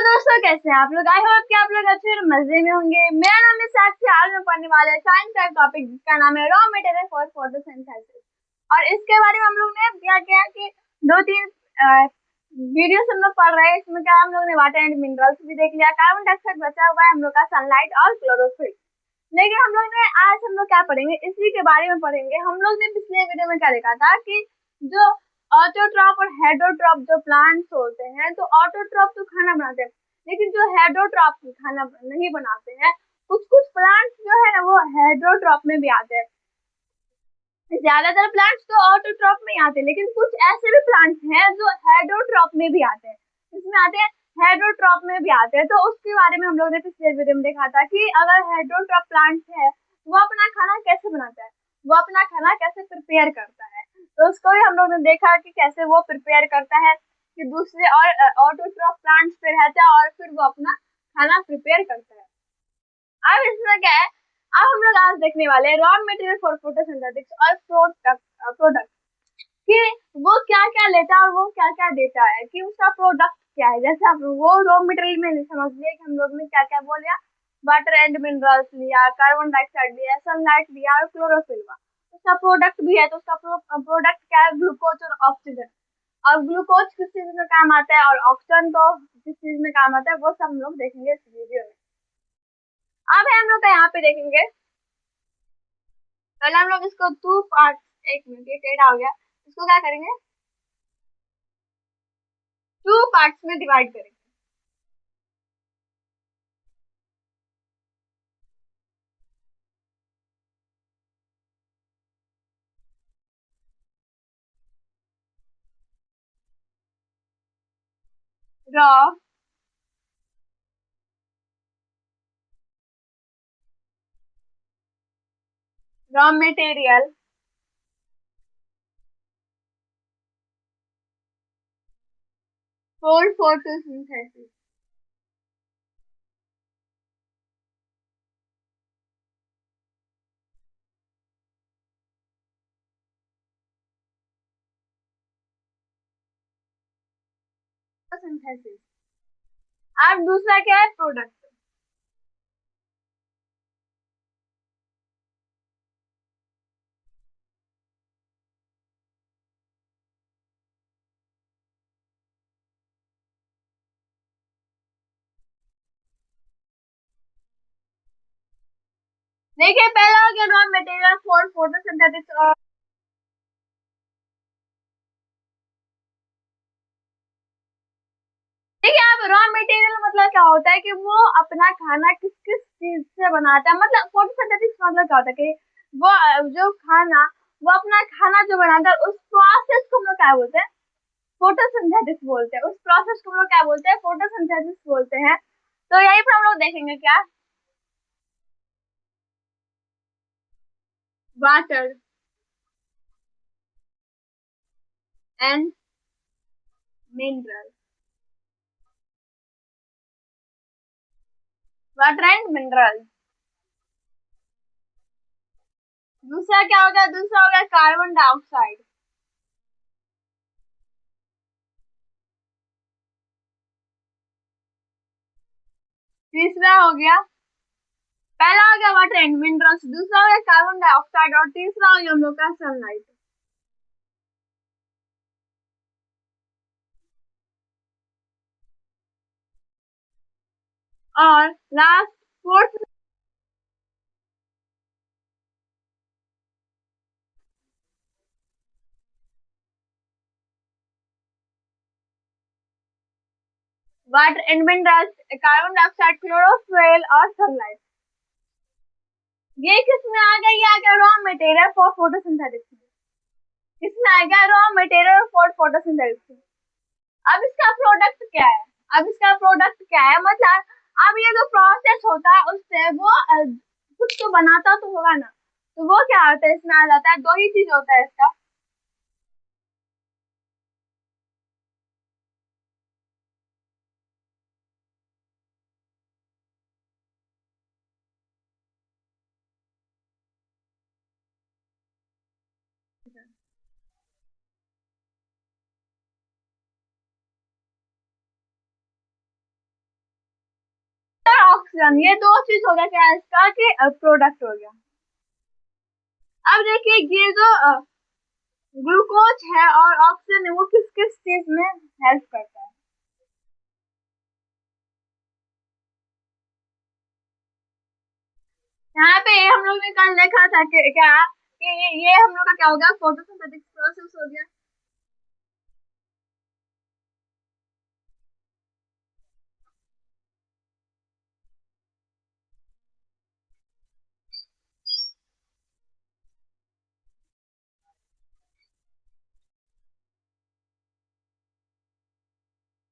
दोस्तों, कैसे हैं आप लोग? आई होप कि आप लोग अच्छे और मजे में होंगे। मेरा नाम है साक्षी। आज मैं पढ़ने वाले साइंस का टॉपिक जिसका नाम है रॉ मटेरियल फॉर फोटोसिंथेसिस। और इसके बारे में हम लोग ने क्या किया कि दो तीन वीडियो हम लोग पढ़ रहे हैं। इसमें क्या हम लोग ने वाटर एंड मिनरल्स भी देख लिया, कार्बन डाइऑक्साइड बचा हुआ है हम लोग का, सनलाइट और क्लोरोफिल। लेकिन हम लोग ने आज हम लोग क्या पढ़ेंगे, इसी के बारे में पढ़ेंगे। हम लोग ने पिछले वीडियो में क्या देखा था कि जो ऑटोट्रॉप और हेटरोट्रॉप जो प्लांट्स होते हैं, तो ऑटोट्रॉप तो खाना बनाते हैं, लेकिन जो हेटरोट्रॉप खाना नहीं बनाते हैं, कुछ कुछ प्लांट्स जो है ना वो हेटरोट्रॉप में भी आते हैं। ज्यादातर प्लांट्स तो ऑटोट्रॉप में ही आते हैं, लेकिन कुछ ऐसे भी प्लांट्स हैं जो हेटरोट्रॉप में भी आते हैं। इसमें आते हैं हेटरोट्रॉप में भी आते हैं। तो उसके बारे में हम लोग ने पिछले वीडियो में देखा था कि अगर हेटरोट्रॉप प्लांट्स है वो अपना खाना कैसे बनाता है, वो अपना खाना कैसे प्रिपेयर करता है। तो उसको भी हम लोग ने देखा कि कैसे वो प्रिपेयर करता है, कि दूसरे और ऑटोट्रॉप प्लांट्स पे रहता है और फिर वो अपना खाना प्रिपेयर करता है। अब इसमें क्या है, अब हम लोग आज देखने वाले हैं रॉ मटेरियल फॉर फोटोसिंथेसिस और प्रोडक्ट कि वो क्या क्या लेता है और वो क्या क्या देता है, कि उसका प्रोडक्ट क्या है। जैसे आप वो रॉ मटेरियल में समझ लिए कि हम लोग ने क्या क्या बोल लिया, वाटर एंड मिनरल्स लिया, कार्बन डाइऑक्साइड लिया, सनलाइट लिया और क्लोरोफिल लिया। उसका प्रोडक्ट भी है, तो उसका प्रोडक्ट क्या है, ग्लूकोज और ऑक्सीजन। अब ग्लूकोज किस चीज में काम आता है और ऑक्सीजन तो किस चीज में काम आता है, वो सब हम लोग देखेंगे इस वीडियो में। अब है हम लोग का यहाँ पे देखेंगे, पहले हम लोग इसको टू पार्ट, एक मिनट ये टेढ़ा हो गया, इसको क्या करेंगे, टू पार्ट्स में डिवाइड करेंगे। Raw raw material for photosynthesis. Photosynthesis. अब दूसरा क्या है, प्रोडक्ट। देखिए पहला हो गया रॉ मटेरियल फॉर फोटोसिंथेसिस। और देखिए अब रॉ मटेरियल मतलब क्या होता है कि वो अपना खाना किस किस चीज से बनाता है। मतलब फोटोसिंथेसिस मतलब क्या होता है कि वो जो खाना, वो अपना खाना जो बनाता है, उस प्रोसेस को हम लोग क्या बोलते हैं, फोटोसिंथेसिस बोलते हैं। उस प्रोसेस को हम लोग क्या बोलते हैं, फोटोसिंथेसिस बोलते हैं। तो यही पर हम लोग देखेंगे क्या, water and mineral. Water and mineral. दूसरा क्या होगा, दूसरा होगा कार्बन डाइऑक्साइड। तीसरा हो गया, पहला हो गया वाटर एंड मिनरल्स, दूसरा हो गया कार्बन डाइऑक्साइड और तीसरा हो गया हम लोग का सनलाइट। और last fourth, water and minerals, carbon dioxide, chlorophyll और सनलाइट। ये किस में आ गया, ये आ गया रॉ मटेरियल फॉर फोटोसिंथेसिस। किसमें आ गया, रॉ मटेरियल फॉर फोटोसिंथेसिस। अब इसका प्रोडक्ट क्या है, अब इसका प्रोडक्ट क्या है, मतलब अब ये जो प्रोसेस होता है उससे वो कुछ तो बनाता तो होगा ना, तो वो क्या होता है, इसमें आ जाता है, दो ही चीज होता है इसका। ऑक्सीजन, ये दो चीज हो गया क्या इसका कि प्रोडक्ट हो गया। अब देखिए ये जो ग्लूकोज है और ऑक्सीजन है वो किस किस चीज में हेल्प करता है। यहाँ पे हम लोग ने कल देखा था कि क्या कि ये हम लोग का क्या हो गया, फोटोसिंथेटिक प्रोसेस हो गया।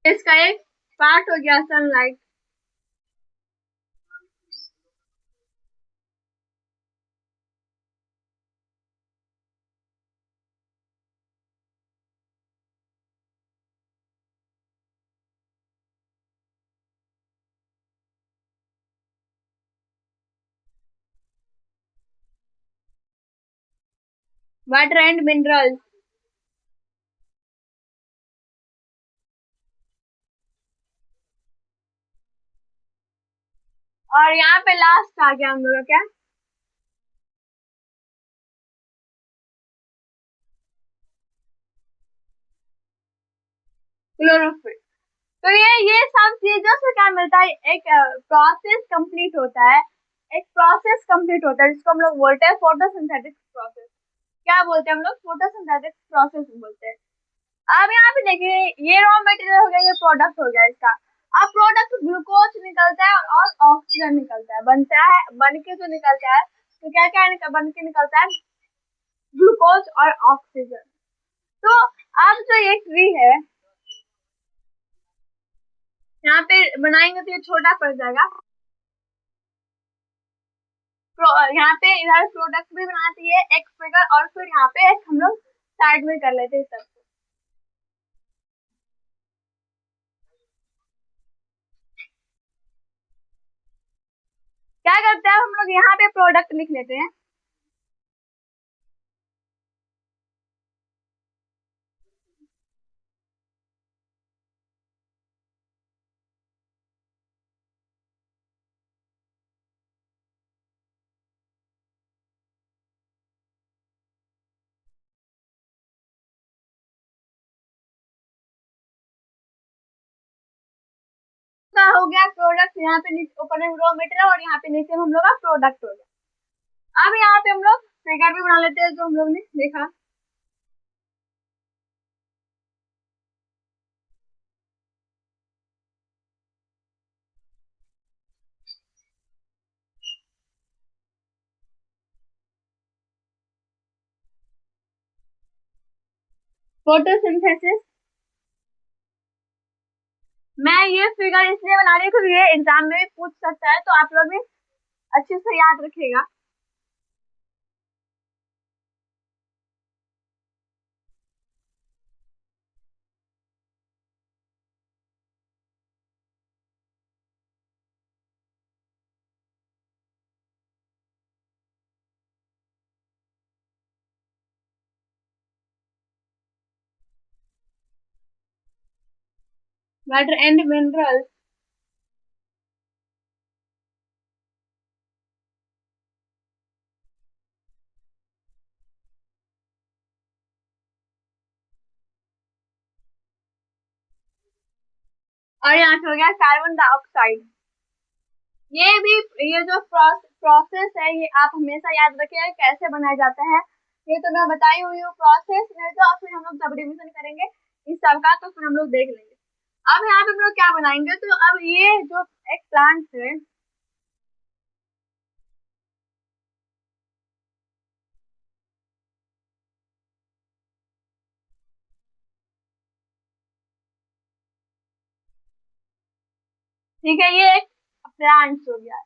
इसका एक पार्ट हो गया सनलाइट। Water and minerals. और यहाँ पे लास्ट आ गया हम लोग का क्या, क्लोरोफिल। तो ये सब चीजों से क्या मिलता है, एक प्रोसेस कंप्लीट होता है, एक प्रोसेस कंप्लीट होता है जिसको हम लोग बोलते हैं फोटोसिंथेटिक प्रोसेस। क्या बोलते हैं हम लोग, फोटोसिंथेटिक प्रोसेस बोलते हैं। अब यहाँ पे देखिए ये रॉ मटेरियल हो गया, ये प्रोडक्ट हो गया इसका। अब प्रोडक्ट ग्लूकोज निकलता है और ऑक्सीजन निकलता है, बनता है, बन के जो निकलता है तो क्या क्या बन के निकलता है, ग्लूकोज और ऑक्सीजन। तो अब जो ये ट्री है यहाँ पे बनाएंगे तो ये छोटा पड़ जाएगा। यहाँ पे इधर प्रोडक्ट भी बनाती है एक फिगर, और फिर यहाँ पे एक हम लोग साइड में कर लेते हैं सब। क्या करते हैं हम लोग यहाँ पे प्रोडक्ट लिख लेते हैं। का हो गया प्रोडक्ट, यहाँ पे नीचे ऊपर में रॉ मटेरियल और यहाँ पे नीचे में हम लोग का प्रोडक्ट हो गया। अब यहाँ पे हम लोग फिगर भी बना लेते हैं जो हम लोग ने देखा। फोटोसिंथेसिस। मैं ये फिगर इसलिए बना रही हूँ क्योंकि ये एग्जाम में भी पूछ सकता है, तो आप लोग भी अच्छे से याद रखिएगा। Water and minerals. और यहाँ पे हो गया कार्बन डाइऑक्साइड। ये भी, ये जो प्रोसेस है ये आप हमेशा याद रखिएगा कैसे बनाया जाता है। ये तो मैं बताई हुई हूँ प्रोसेस, नहीं तो फिर हम लोग जब रिविजन करेंगे इस सब का तो फिर हम लोग देख लेंगे। अब यहाँ पे हम लोग क्या बनाएंगे, तो अब ये जो एक प्लांट है, ठीक है, ये एक प्लांट हो गया।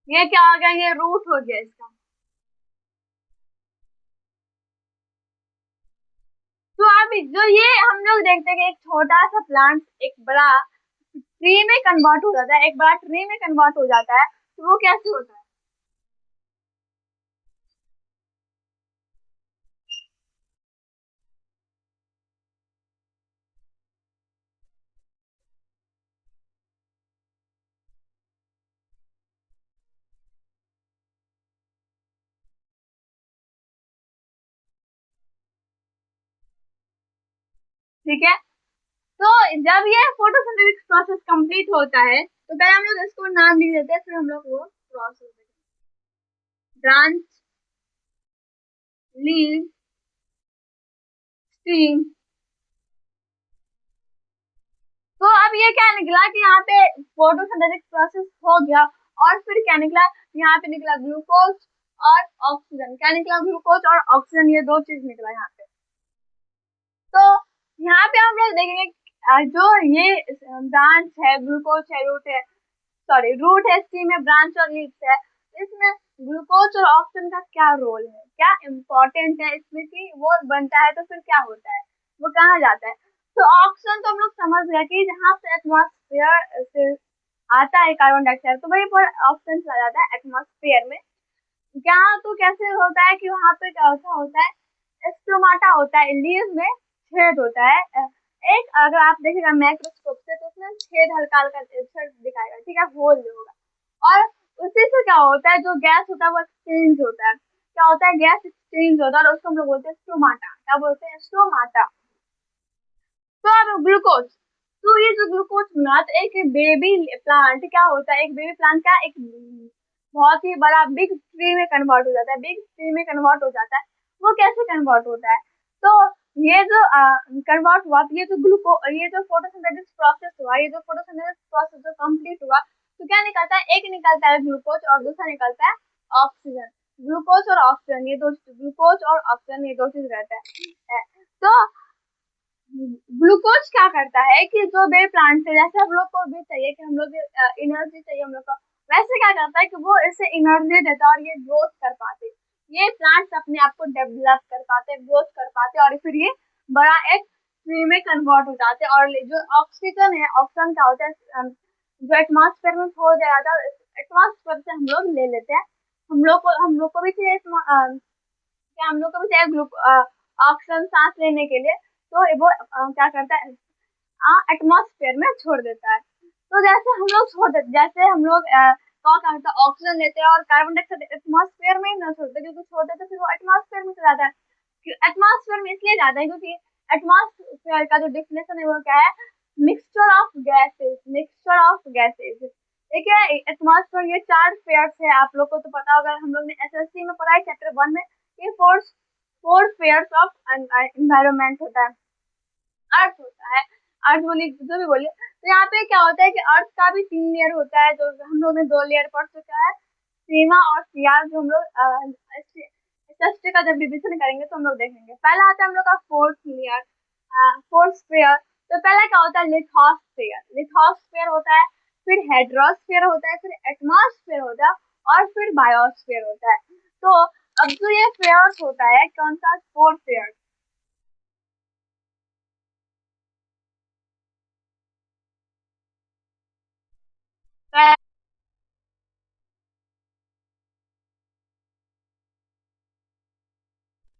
ये क्या हो गया, ये रूट हो गया इसका। तो अब अभी जो ये हम लोग देखते हैं कि एक छोटा सा प्लांट एक बड़ा ट्री में कन्वर्ट हो जाता है, एक बड़ा ट्री में कन्वर्ट हो जाता है, तो वो कैसे होता है? ठीक है, तो जब ये फोटोसिंथेसिस प्रोसेस कंप्लीट होता है तो पहले हम लोग इसको नाम लिख देते हैं, फिर हम लोग वो प्रोसेस ब्रांच, लीव, स्टीम। तो अब ये क्या निकला कि यहाँ पे फोटोसिंथेसिस प्रोसेस हो गया, और फिर क्या निकला, यहाँ पे निकला ग्लूकोज और ऑक्सीजन। क्या निकला? ग्लूकोज और ऑक्सीजन, ये दो चीज निकला यहाँ पे। तो यहाँ पे हम लोग देखेंगे जो ये ब्रांच है, ग्लूकोज है, रूट है, सॉरी रूट है, स्टीम है, ब्रांच और लीव्स है, इसमें ग्लूकोज और ऑक्सीजन का क्या रोल है, क्या इम्पोर्टेंट है इसमें कि वो बनता है तो फिर क्या होता है, वो कहाँ जाता है? तो ऑक्सीजन तो हम लोग समझ गए कि जहाँ से एटमॉस्फेयर से आता है कार्बन डाइऑक्साइड, तो वही पर ऑक्सीजन चला जाता है एटमॉस्फेयर में। यहाँ तो कैसे होता है कि वहाँ पे क्या होता है, स्टोमाटा होता है, लीव में छेद होता है। एक अगर आप देखेगा माइक्रोस्कोप से तो उसमें छेद हल्का हल्का छेद दिखाएगा, ठीक है, होल जो होगा। और उसी से क्या होता है, जो गैस होता है वो एक्सचेंज होता है। क्या होता है? गैस एक्सचेंज होता है, और उसको हम लोग बोलते हैं स्टोमाटा। क्या बोलते हैं? स्टोमाटा। तो अब ग्लूकोज, तो ये जो ग्लूकोज बना, तो एक बेबी प्लांट क्या होता है, एक बेबी प्लांट का एक बहुत ही बड़ा बिग ट्री में कन्वर्ट हो जाता है, बिग ट्री में कन्वर्ट हो जाता है। वो कैसे कन्वर्ट होता है? तो ये जो कन्वर्ट हुआ, तो ये जो फोटोसिंथेसिस प्रोसेस हुआ, ये जो फोटोसिंथेसिस प्रोसेस जो कंप्लीट हुआ, तो क्या निकलता है? एक निकलता है ग्लूकोज और दूसरा निकलता है ऑक्सीजन। ग्लूकोज और ऑक्सीजन, ये दो, ग्लूकोज और ऑक्सीजन ये दो चीज रहता है। तो ग्लूकोज क्या करता है कि जो बे प्लांट है, जैसे हम लोग को भी चाहिए कि हम लोग एनर्जी चाहिए हम लोग को, वैसे क्या करता है कि वो इसे एनर्जी देता है और ये ग्रोथ कर पाते, ये प्लांट्स अपने आप को डेवलप कर पाते, ग्रोथ कर पाते, और फिर ये बड़ा एक ट्री में कन्वर्ट हो जाते हैं। और जो ऑक्सीजन है, ऑक्सीजन क्या होता है, जो एटमॉस्फेयर में छोड़ दिया जाता है, एटमॉस्फेयर से हम लोग ले लेते हैं। हम लोग को भी चाहिए क्या, हम लोग को भी चाहिए ऑक्सीजन सांस लेने के लिए, तो वो क्या करता है, एटमॉस्फेयर में छोड़ देता है। तो जैसे हम लोग छोड़ देते, जैसे हम लोग क्या करते हैं, ऑक्सीजन लेते हैं और कार्बन डाइऑक्साइड एटमॉस्फेयर में ही ना छोड़ते, क्योंकि छोड़ते तो फिर वो एटमॉस्फेयर में चला जाता है। एटमॉस्फेयर में इसलिए जाता है क्योंकि एटमॉस्फेयर का जो डेफिनेशन है वो क्या है, mixture of gases, mixture of gases. देखिए एटमॉस्फेयर ये चार फेयर्स है, आप लोग को तो पता होगा, हम लोग ने एसएससी में पढ़ा है चैप्टर 1 में। ये four four spheres of environment होता है, अर्थ होता है, अर्थ बोलिए जो भी बोलिए। तो यहाँ पे क्या होता है कि अर्थ का भी 3 लेयर होता है, जो हम लोग ने 2 लेयर पढ़ चुका है, सीमा और सियार, जो हम लोग एसएसटी का जब रिविजन करेंगे तो हम लोग देखेंगे। पहला आता है हम लोग का फोर्थ लेयर, फोर्थ स्फीयर। तो पहला क्या होता है, लिथोस्फीयर, लिथोस्फीयर होता है, फिर हेड्रोस्फीयर होता है, फिर एटमॉस्फेयर होता है, और फिर बायोस्फीयर होता है। तो अब जो ये फेयर्स होता है, कौन सा? Four fair.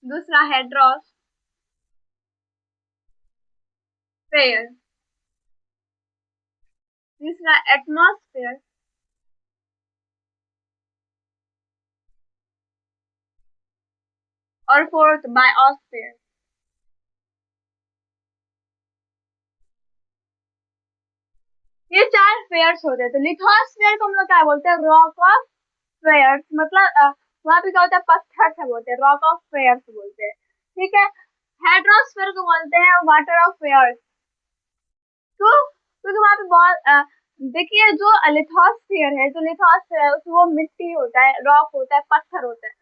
दूसरा हेड्रोस्फेयर, तीसरा एटमॉस्फेयर, और फोर्थ बायोस्फेयर। ये चार फेयर्स होते हैं। तो लिथोस्फेयर को हम लोग क्या बोलते हैं? रॉक ऑफ फेयर्स, मतलब वहां पे क्या होता है, पत्थर से बोलते हैं, रॉक ऑफ फेयर्स बोलते हैं, ठीक है। हेड्रोस्फेयर को बोलते हैं वाटर ऑफ फेयर्स। तो क्योंकि वहां पे बहुत देखिए जो लिथोस्फेयर है, जो लिथोस्फेयर है उसमें वो मिट्टी होता है, रॉक होता है, पत्थर होता है,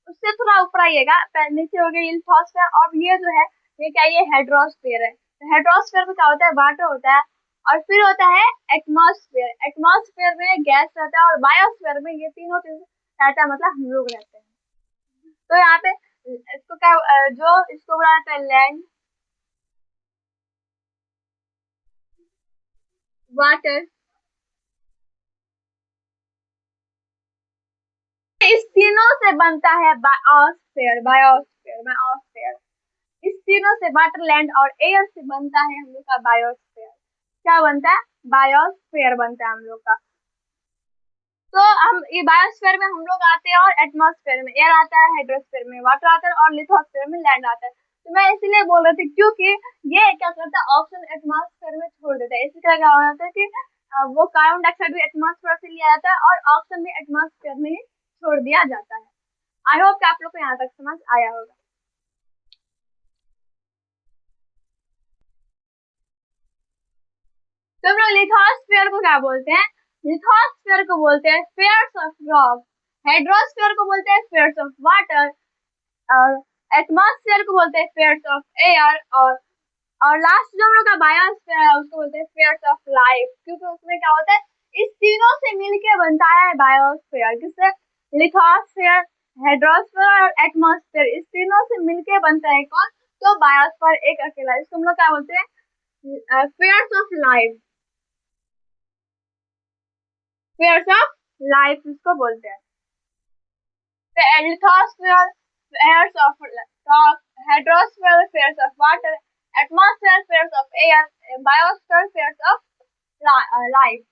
उससे थोड़ा ऊपर आइएगा, नीचे हो गया ये लिथोस्फेयर, और ये जो है ये क्या, ये हेड्रोस्फेयर है। तो हेड्रोस्फेयर में क्या होता है, वाटर होता है, और फिर होता है एटमॉस्फेयर, एटमॉस्फेयर में गैस रहता है, और बायोस्फेयर में ये तीनों चीज रहता है, मतलब हम लोग रहते हैं। तो यहाँ पे इसको क्या जो इसको बोला जाता है लैंड, वाटर, इस तीनों से बनता है बायोस्फीयर। बायोस्फीयर, बायोस्फीयर, इस तीनों से वाटर, लैंड और एयर से बनता है हम लोग का बायोस्फीयर। क्या बनता है? बायोस्फीयर बनता है हम लोग का। तो हम ये बायोस्फीयर में हम लोग आते हैं, और एटमॉस्फेयर में एयर आता है, हाइड्रोस्फीयर में वाटर आता है, और लिथोस्फीयर में लैंड आता है। तो मैं इसलिए बोल रही थी क्योंकि ये क्या करता है, ऑक्सीजन एटमॉस्फेयर में छोड़ देता है। इसी तरह क्या हो जाता है कि वो कार्बन डाइऑक्साइड भी एटमॉस्फेयर से लिया जाता है, और ऑक्सीजन भी एटमॉस्फेयर में ही छोड़ दिया जाता है। आई होप कि आप लोग को यहाँ तक समझ आया होगा। तो हम लोग लिथोस्फीयर को क्या बोलते हैं? लिथोस्फीयर को बोलते हैं स्फीयर्स ऑफ रॉक, हाइड्रोस्फीयर को बोलते हैं स्फीयर्स ऑफ वाटर, और एटमॉस्फेयर को बोलते हैं स्फीयर्स ऑफ एयर, और लास्ट जो हम लोग का बायोस्फीयर है उसको बोलते हैं स्फीयर्स ऑफ लाइफ, क्योंकि उसमें क्या होता है, इस तीनों से मिलके बनता है बायोस्फीयर। किससे? लिथोस्फीयर, हाइड्रोस्फीयर और एटमॉस्फेयर, इस तीनों से मिलके बनता है कौन? तो बायोस्फीयर एक अकेला। इसको हम लोग क्या बोलते हैं? Spheres of life, spheres of life इसको बोलते हैं। The lithosphere, spheres of rock, hydrosphere, spheres of water, atmosphere, spheres of air, biosphere, spheres of life।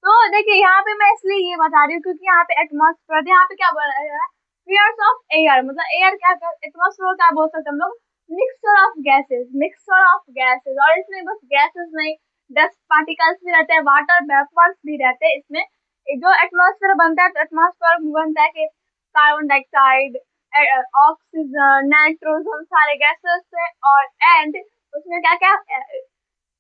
तो देखिए यहाँ पे मैं इसलिए ये बता रही हूँ क्योंकि यहाँ पे एटमॉस्फेयर, यहाँ पे क्या बोला जा रहा है? स्फीयर्स ऑफ एयर, मतलब एयर क्या, एटमॉस्फेयर क्या बोल सकते हैं हम लोग? Mixture of gases, mixture of gases. और इसमें बस गैसेस नहीं, डस्ट पार्टिकल्स भी रहते हैं, वाटर वेपर्स भी रहते हैं इसमें। जो एटमॉस्फेयर बनता है, तो एटमॉस्फेयर बनता है कि कार्बन डाइऑक्साइड, ऑक्सीजन, नाइट्रोजन, सारे गैसेस से, और एंड उसमें क्या क्या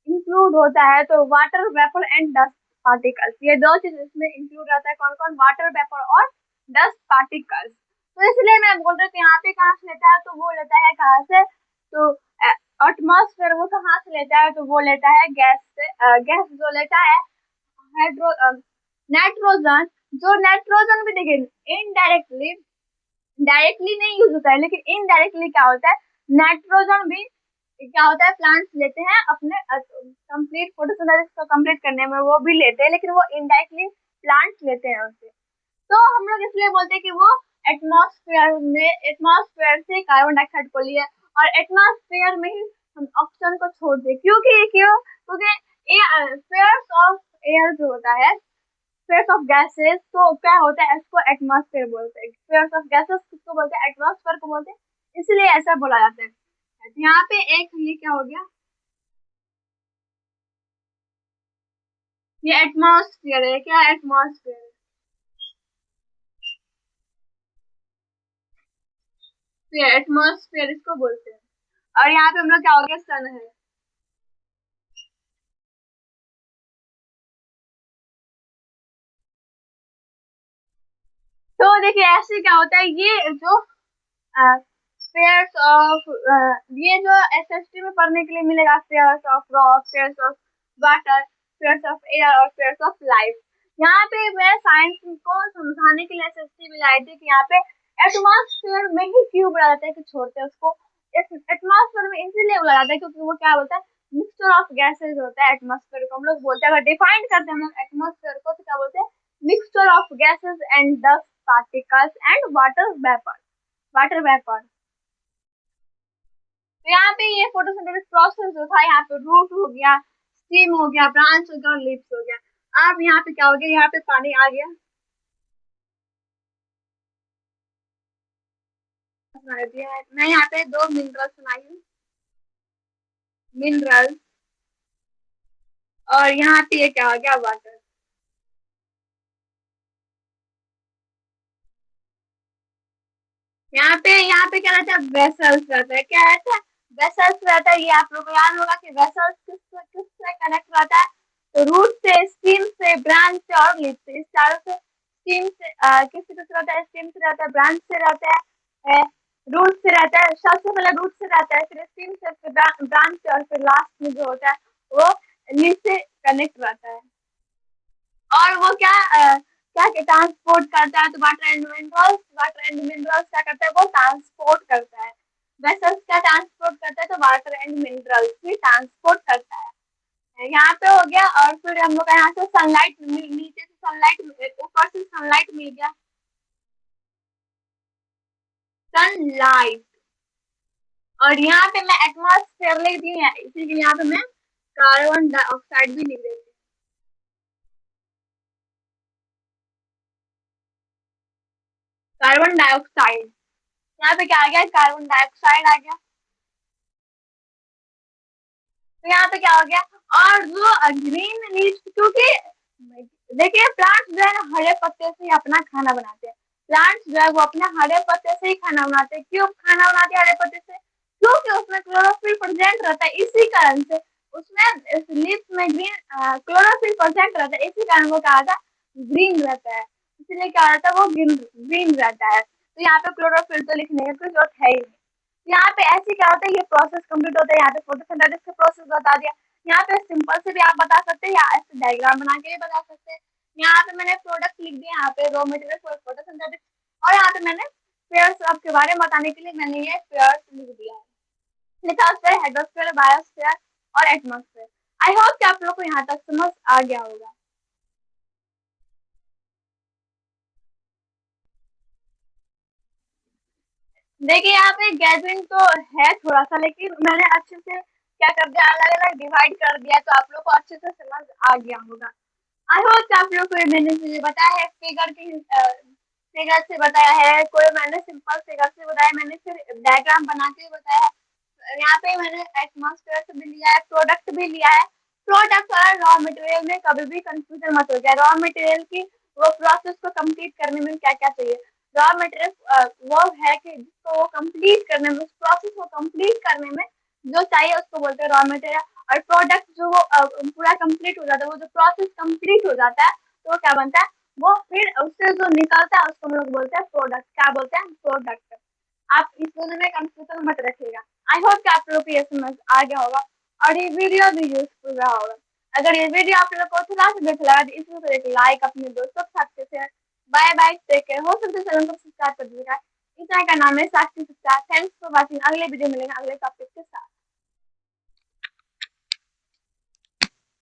इंक्लूड होता है, तो water vapour and dust particles, ये दो चीज इसमें इंक्लूड रहता है। कौन कौन? वाटर वेपर और डस्ट पार्टिकल्स। तो इसलिए मैं बोल रही हूँ यहाँ पे कहाँ से लेता है, तो वो लेता है कहाँ से? तो एटमॉस्फेयर वो कहाँ से लेता है? तो वो लेता है गैस से। गैस जो लेता है हाइड्रो नाइट्रोजन, जो नाइट्रोजन भी देखिए इनडायरेक्टली, डायरेक्टली नहीं यूज होता है, लेकिन इनडायरेक्टली क्या होता है, नाइट्रोजन भी क्या होता है, प्लांट्स लेते हैं अपने कंप्लीट फोटोसिंथेसिस को कंप्लीट करने में, वो भी लेते हैं, लेकिन वो इनडायरेक्टली प्लांट्स लेते हैं उससे। तो हम लोग इसलिए बोलते हैं कि वो एटमॉस्फेयर में, एटमॉस्फेयर से कार्बन डाइऑक्साइड को लिए, और एटमॉस्फेयर में ही हम ऑक्सीजन को छोड़ दे। क्योंकि स्फीयर्स ऑफ एयर जो होता है, स्फीयर्स ऑफ गैसेस, तो क्या होता है, इसको एटमॉस्फेयर बोलते हैं। स्फीयर्स ऑफ गैसेस किसको बोलते हैं? एटमॉस्फेयर को बोलते हैं, इसलिए ऐसा बोला जाता है। तो यहाँ पे एक ये क्या हो गया, ये एटमॉस्फेयर है। क्या एटमॉस्फेयर? ये एटमॉस्फेयर इसको बोलते हैं। और यहाँ पे हम लोग क्या हो गया, सन है। तो देखिए ऐसे क्या होता है, ये जो स्फीयर्स ऑफ, ये जो एसएसटी में पढ़ने के लिए मिलेगा, spheres of rock, spheres of water, spheres of air और स्फीयर्स ऑफ लाइफ। यहाँ पे मैं साइंस को समझाने के लिए एसएसटी में लाई थी कि यहाँ पे एटमॉस्फेयर में ही क्यों बोला जाता है कि छोड़ते हैं उसको। एटमॉस्फेयर में इसलिए बोला जाता है क्योंकि वो क्या बोलता है, मिक्सचर ऑफ गैसेज होता है एटमॉस्फेयर को। हम लोग बोलते हैं, अगर डिफाइन करते हैं हम लोग एटमॉस्फेयर को, तो क्या बोलते हैं? Mixture of gases and dust particles and water vapour, water vapour. तो यहाँ पे ये फोटोसिंथेसिस प्रोसेस जो था, यहाँ पे रूट हो गया, स्टीम हो गया, ब्रांच हो गया और लीव्स हो गया। अब यहाँ पे क्या हो गया, यहाँ पे पानी आ गया, मैं यहाँ पे दो मिनरल्स बनाई हूँ, मिनरल, और यहाँ पे ये क्या हो गया, वाटर। यहाँ पे क्या रहता है, वेसल्स रहता है। क्या रहता है? वेसल्स रहता है। ये आप लोगों को याद होगा कि वेसल्स किससे कनेक्ट रहता है? तो रूट से, स्टीम से, ब्रांच से और लीफ से, इस चारों से। स्टीम से किससे किससे रहता है? स्टीम से रहता है, ब्रांच से रहता है, रूट से रहता है। सबसे पहले रूट से रहता है, फिर स्टीम से, फिर ब्रांच से, और फिर लास्ट में जो होता है वो लीफ से कनेक्ट रहता है। और वो क्या ट्रांसपोर्ट करता है, तो वाटर एंड मिनरल्स क्या करता है, वो ट्रांसपोर्ट करता है। वेसल्स क्या ट्रांसपोर्ट करता है, तो वाटर एंड मिनरल्स भी ट्रांसपोर्ट करता है। यहाँ पे हो गया, और फिर हम लोग का यहाँ से सनलाइट, नीचे से सनलाइट, ऊपर से सनलाइट मिल गया, सनलाइट। और यहाँ पे मैं एटमॉस्फेयर लिख दी है, इसीलिए यहाँ पे मैं कार्बन डाइऑक्साइड भी लिख देती हूँ, कार्बन डाइऑक्साइड। यहाँ पे क्या आ गया, कार्बन डाइऑक्साइड आ गया। तो यहाँ पे क्या हो गया, और वो ग्रीन लीव्स, क्योंकि देखिए प्लांट्स जो है ना हरे पत्ते से ही अपना खाना बनाते हैं। प्लांट्स जो है वो अपने हरे पत्ते से ही खाना बनाते हैं। क्यों खाना बनाते हैं हरे पत्ते से? क्योंकि उसमें क्लोरोफिल प्रेजेंट रहता है, इसी कारण से उसमें लीव्स में ग्रीन क्लोरोफिल प्रेजेंट रहता है, इसी कारण वो कहा था ग्रीन रहता है। इसलिए क्या रहता है, वो ग्रीन ग्रीन रहता है। तो यहाँ पे क्लोरोफिल तो लिखने की कोई जरूरत है ही नहीं। यहाँ पे ऐसे क्या होता है, ये प्रोसेस कंप्लीट होता है, यहाँ पे फोटोसिंथेसिस का प्रोसेस बता दिया। यहाँ पे सिंपल से भी आप बता सकते हैं, या ऐसे डायग्राम बना के भी बता सकते हैं। यहाँ पे मैंने प्रोडक्ट लिख दिया, यहाँ पे रॉ मटेरियल फॉर फोटोसिंथेसिस, और यहाँ पे मैंने पेयर्स आपके बारे में बताने के लिए मैंने ये पेयर्स लिख दिया है। लिथोस्फेयर, हाइड्रोस्फेयर, बायोस्फेयर और एटमॉस्फेयर। आई होप कि आप लोग को यहाँ तक समझ आ गया होगा। देखिए यहाँ पे गैदरिंग तो है थोड़ा सा, लेकिन मैंने अच्छे से क्या कर दिया, अलग अलग डिवाइड कर दिया, तो आप लोग को अच्छे से समझ आ गया होगा। आई होप कि आप लोग को मैंने मुझे बताया है फिगर की फिगर से बताया है, कोई मैंने सिंपल फिगर से बताया, मैंने फिर डायग्राम बना के बताया है। यहाँ पे मैंने एटमॉस्फेयर से भी लिया है, प्रोडक्ट भी लिया है। प्रोडक्ट और रॉ मटेरियल में कभी भी कंफ्यूजन मत हो जाए। रॉ मटेरियल की वो प्रोसेस को कंप्लीट करने में क्या क्या चाहिए, रॉ मटेरियल वो है कि जिसको वो कंप्लीट करने में, उस प्रोसेस को कंप्लीट करने में जो चाहिए उसको बोलते हैं रॉ मटेरियल। और प्रोडक्ट जो वो पूरा कंप्लीट हो जाता है, वो जो प्रोसेस कंप्लीट हो जाता है तो वो क्या बनता है, वो फिर उससे जो निकलता है उसको हम लोग बोलते हैं प्रोडक्ट। क्या बोलते हैं, प्रोडक्ट। आप इस दोनों में कंफ्यूजन मत रखिएगा। आई होप कि आप लोग को ये समझ आ गया होगा और ये वीडियो भी यूजफुल रहा होगा। अगर ये वीडियो आप लोग को थोड़ा सा अच्छा लगा तो इस वीडियो को एक लाइक, अपने दोस्तों के साथ share. Bye bye, take care. हो सकता है चैनल को सब्सक्राइब कर दीजिएगा। इस चैनल का नाम है साक्षी सच्चा। Thanks for watching. अगले वीडियो मिलेंगे अगले टॉपिक के साथ।